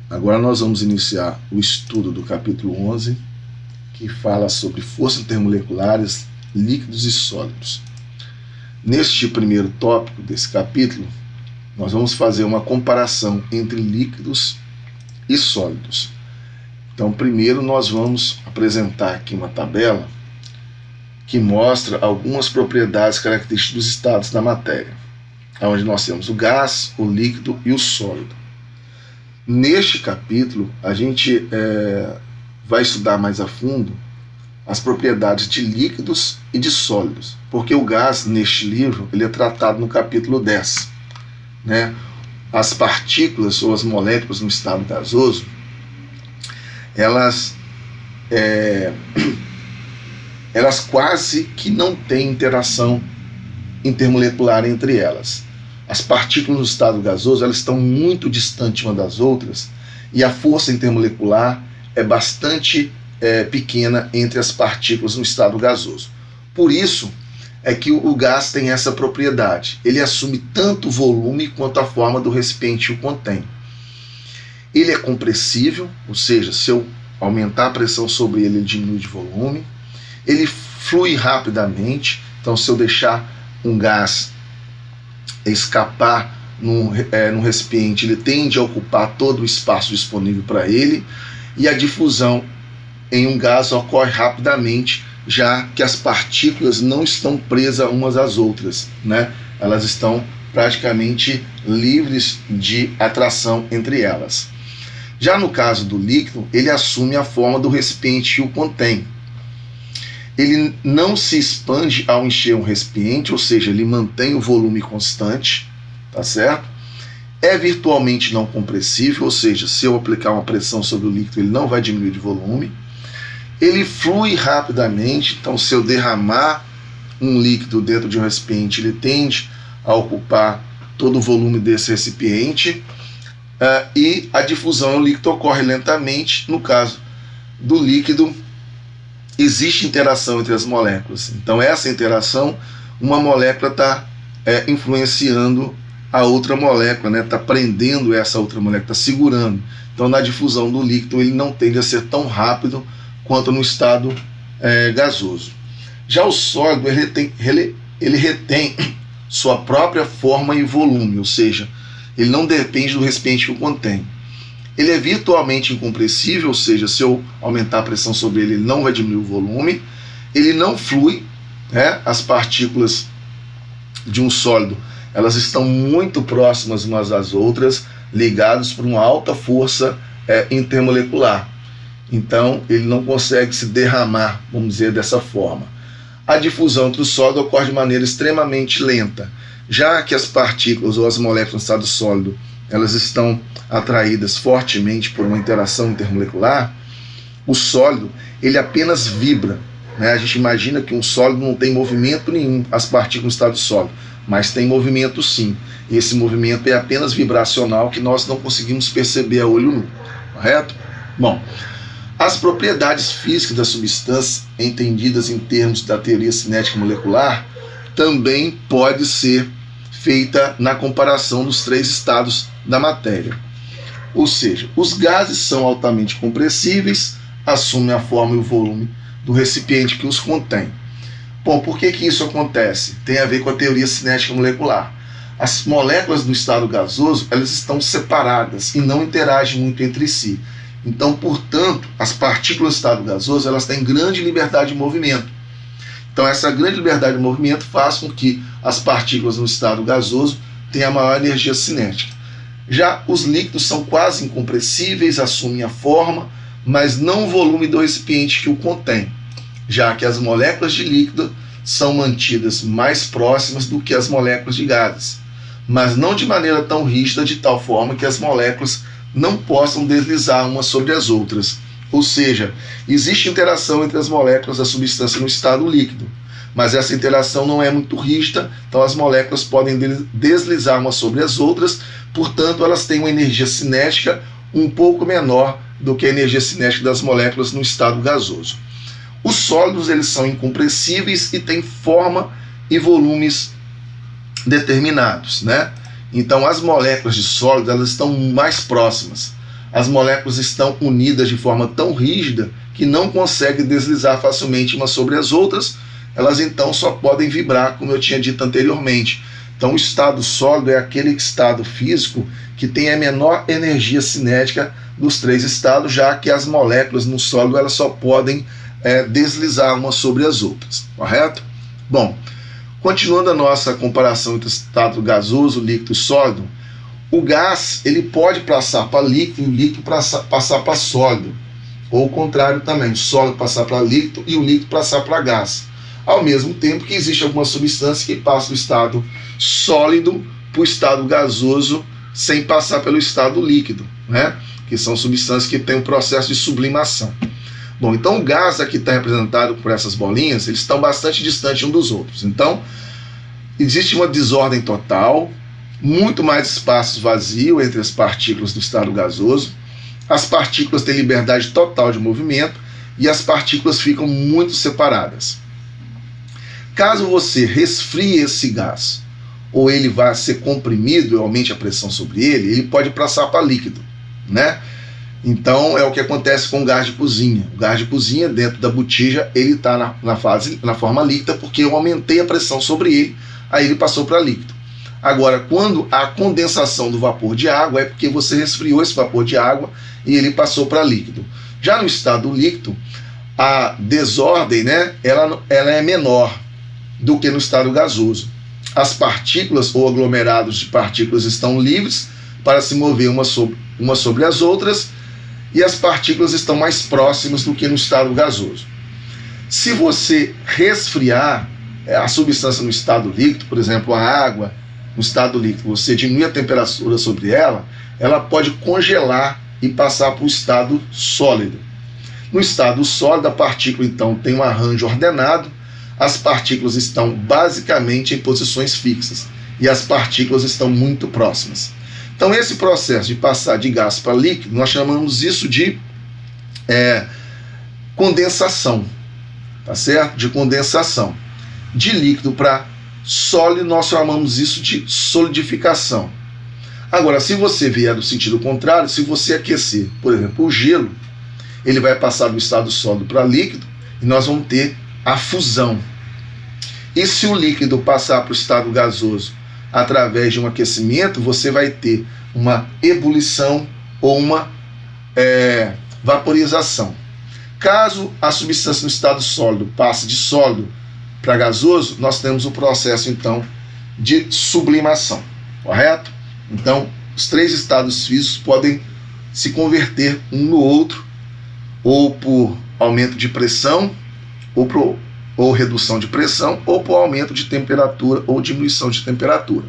Agora nós vamos iniciar o estudo do capítulo 11, que fala sobre forças intermoleculares, líquidos e sólidos. Neste primeiro tópico desse capítulo, nós vamos fazer uma comparação entre líquidos e sólidos. Então, primeiro nós vamos apresentar aqui uma tabela que mostra algumas propriedades características dos estados da matéria, onde nós temos o gás, o líquido e o sólido. Neste capítulo, a gente vai estudar mais a fundo as propriedades de líquidos e de sólidos, porque o gás, neste livro, ele é tratado no capítulo 10. Né? As partículas ou as moléculas no estado gasoso, elas quase que não têm interação intermolecular entre elas. As partículas no estado gasoso, elas estão muito distantes uma das outras e a força intermolecular é bastante pequena entre as partículas no estado gasoso. Por isso é que o gás tem essa propriedade. Ele assume tanto o volume quanto a forma do recipiente que o contém. Ele é compressível, ou seja, se eu aumentar a pressão sobre ele, ele diminui de volume. Ele flui rapidamente, então se eu deixar um gás escapar num recipiente, ele tende a ocupar todo o espaço disponível para ele, e a difusão em um gás ocorre rapidamente, já que as partículas não estão presas umas às outras, né? Elas estão praticamente livres de atração entre elas. Já no caso do líquido, ele assume a forma do recipiente que o contém. Ele não se expande ao encher um recipiente, ou seja, ele mantém o volume constante, tá certo? É virtualmente não compressível, ou seja, se eu aplicar uma pressão sobre o líquido, ele não vai diminuir de volume. Ele flui rapidamente, então se eu derramar um líquido dentro de um recipiente, ele tende a ocupar todo o volume desse recipiente, e a difusão no líquido ocorre lentamente. No caso do líquido, existe interação entre as moléculas. Então essa interação, uma molécula está influenciando a outra molécula, né? Está prendendo essa outra molécula, está segurando. Então na difusão do líquido ele não tende a ser tão rápido quanto no estado gasoso. Já o sólido ele retém sua própria forma e volume, ou seja, ele não depende do recipiente que o contém. Ele é virtualmente incompressível, ou seja, se eu aumentar a pressão sobre ele, ele não vai diminuir o volume. Ele não flui, né? As partículas de um sólido, elas estão muito próximas umas às outras, ligadas por uma alta força intermolecular. Então, ele não consegue se derramar, vamos dizer dessa forma. A difusão entre o sólido ocorre de maneira extremamente lenta, já que as partículas ou as moléculas no estado sólido, elas estão atraídas fortemente por uma interação intermolecular. O sólido, ele apenas vibra, né? A gente imagina que um sólido não tem movimento nenhum, as partículas no estado sólido, mas tem movimento sim. E esse movimento é apenas vibracional, que nós não conseguimos perceber a olho nu, correto? Bom, as propriedades físicas das substâncias, entendidas em termos da teoria cinética molecular, também pode ser feita na comparação dos três estados da matéria. Ou seja, os gases são altamente compressíveis, assumem a forma e o volume do recipiente que os contém. Bom, por que isso acontece? Tem a ver com a teoria cinética molecular. As moléculas do estado gasoso, elas estão separadas e não interagem muito entre si. Então, portanto, as partículas do estado gasoso, elas têm grande liberdade de movimento. Então, essa grande liberdade de movimento faz com que as partículas no estado gasoso tenham a maior energia cinética. Já os líquidos são quase incompressíveis, assumem a forma, mas não o volume do recipiente que o contém, já que as moléculas de líquido são mantidas mais próximas do que as moléculas de gases, mas não de maneira tão rígida, de tal forma que as moléculas não possam deslizar umas sobre as outras. Ou seja, existe interação entre as moléculas da substância no estado líquido, mas essa interação não é muito rígida, então as moléculas podem deslizar umas sobre as outras, portanto elas têm uma energia cinética um pouco menor do que a energia cinética das moléculas no estado gasoso. Os sólidos, eles são incompressíveis e têm forma e volumes determinados, né? Então as moléculas de sólido, elas estão mais próximas. as moléculas estão unidas de forma tão rígida que não conseguem deslizar facilmente umas sobre as outras, elas então só podem vibrar, como eu tinha dito anteriormente. Então o estado sólido é aquele estado físico que tem a menor energia cinética dos três estados, já que as moléculas no sólido elas só podem deslizar umas sobre as outras, correto? Bom, continuando a nossa comparação entre estado gasoso, líquido e sólido, o gás ele pode passar para líquido e o líquido passar para sólido, ou o contrário também, o sólido passar para líquido e o líquido passar para gás. Ao mesmo tempo que existe alguma substância que passa do estado sólido para o estado gasoso sem passar pelo estado líquido, né? Que são substâncias que têm um processo de sublimação. Bom, então o gás aqui está representado por essas bolinhas, eles estão bastante distantes um dos outros. Então, existe uma desordem total, muito mais espaço vazio entre as partículas do estado gasoso, as partículas têm liberdade total de movimento e as partículas ficam muito separadas. Caso você resfrie esse gás ou ele vá ser comprimido e aumente a pressão sobre ele, ele pode passar para líquido, né? Então é o que acontece com o gás de cozinha. O gás de cozinha dentro da botija ele está na forma líquida porque eu aumentei a pressão sobre ele, aí ele passou para líquido. Agora, quando a condensação do vapor de água é porque você resfriou esse vapor de água e ele passou para líquido. Já no estado líquido, a desordem, né, ela é menor do que no estado gasoso. As partículas ou aglomerados de partículas estão livres para se mover uma sobre as outras e as partículas estão mais próximas do que no estado gasoso. Se você resfriar a substância no estado líquido, por exemplo, a água no estado líquido, você diminui a temperatura sobre ela, ela pode congelar e passar para o estado sólido. No estado sólido, a partícula então tem um arranjo ordenado, as partículas estão basicamente em posições fixas e as partículas estão muito próximas. Então esse processo de passar de gás para líquido, nós chamamos isso de condensação, tá certo? De condensação. De líquido para sólido, nós chamamos isso de solidificação. Agora, se você vier do sentido contrário, se você aquecer, por exemplo, o gelo, ele vai passar do estado sólido para líquido e nós vamos ter a fusão. E se o líquido passar para o estado gasoso através de um aquecimento, você vai ter uma ebulição ou uma vaporização. Caso a substância no estado sólido passe de sólido para gasoso, nós temos o processo então de sublimação, correto? Então, os três estados físicos podem se converter um no outro, ou por aumento de pressão, ou redução de pressão, ou por aumento de temperatura ou diminuição de temperatura.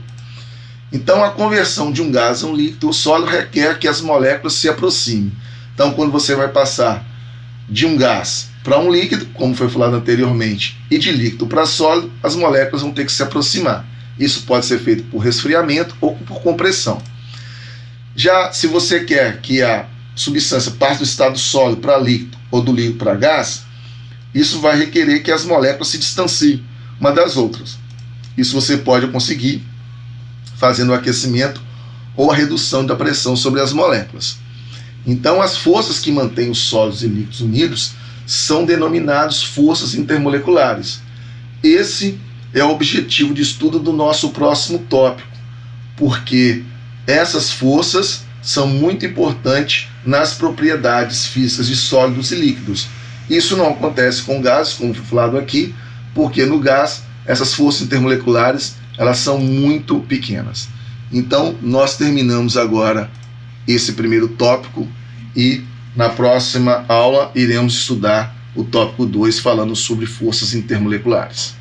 Então, a conversão de um gás a um líquido ou sólido requer que as moléculas se aproximem. Então, quando você vai passar de um gás para um líquido, como foi falado anteriormente, e de líquido para sólido, as moléculas vão ter que se aproximar. Isso pode ser feito por resfriamento ou por compressão. Já se você quer que a substância passe do estado sólido para líquido ou do líquido para gás, isso vai requerer que as moléculas se distanciem uma das outras. Isso você pode conseguir fazendo o aquecimento ou a redução da pressão sobre as moléculas. Então, as forças que mantêm os sólidos e líquidos unidos são denominadas forças intermoleculares. Esse é o objetivo de estudo do nosso próximo tópico, porque essas forças são muito importantes nas propriedades físicas de sólidos e líquidos. Isso não acontece com gases, como foi falado aqui, porque no gás essas forças intermoleculares elas são muito pequenas. Então, nós terminamos agora esse primeiro tópico e na próxima aula iremos estudar o tópico 2 falando sobre forças intermoleculares.